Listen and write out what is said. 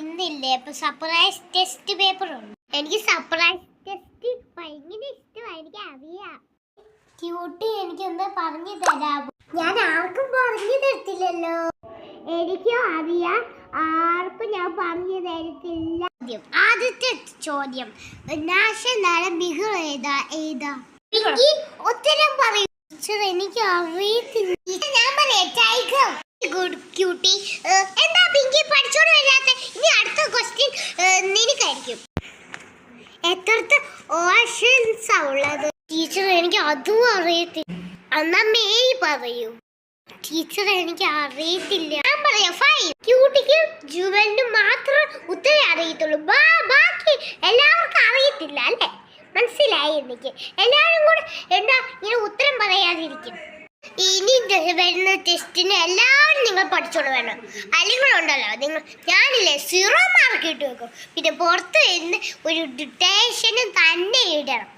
ഇന്നില്ലേ ഇപ്പൊ surprise test paper ഉണ്ട്. എനിക്ക് സർപ്രൈസ് ടെസ്റ്റ് ഭയങ്കര ഇഷ്ടമാണ്. എനിക്ക് അറിയാം. ക്യൂട്ടി എനിക്കൊന്ന് പറഞ്ഞു തരാമോ? ഞാൻ ആർക്കും പറഞ്ഞു തരത്തില്ലല്ലോ. എനിക്കും അറിയാം, ആർക്കും ഞാൻ പറഞ്ഞു തരത്തില്ല. ആദ്യത്തെ ചോദ്യം, നാഷണൽ മികു ഏതാ? ഉത്തരം പറയൂ. എനിക്ക് അറിയത്തില്ല. ഞാൻ പറയാം, ടൈഗർ. Good cutie. എന്താ പിങ്കി പഠിച്ചോണ്ട് വരാത്ത? ഇനി അടുത്ത ക്വസ്റ്റ്യൻ നിനക്കായിരിക്കും. എത്രത്തെ ഓഷൻസാ ഉള്ളത്? ടീച്ചർ എനിക്ക് അതും അറിയത്തില്ല. എന്നാ മേരി പറയൂ. ടീച്ചർ എനിക്ക് അറിയത്തില്ല. ഞാൻ പറയാം 5. ക്യൂട്ടിക്ക് ജുവലിനും മാത്രം ഉത്തരം അറിയത്തുള്ളൂ. ബാക്കി എല്ലാവർക്കും അറിയത്തില്ല അല്ലേ? മനസ്സിലായി എനിക്ക്. എല്ലാവരും കൂടെ എന്താ ഇങ്ങനെ ഉത്തരം പറയാതിരിക്കും. ഇനി വരുന്ന ടെസ്റ്റിന് എല്ലാവരും നിങ്ങൾ പഠിച്ചോണ്ട് വേണം. അല്ലെങ്കിൽ ഉണ്ടല്ലോ ഞാനില്ലേ 0 മാർക്ക് ഇട്ട് വെക്കും. പിന്നെ പുറത്ത് വരുന്ന ഒരു ഡിറ്റേഷനും തന്നെ ഇടണം.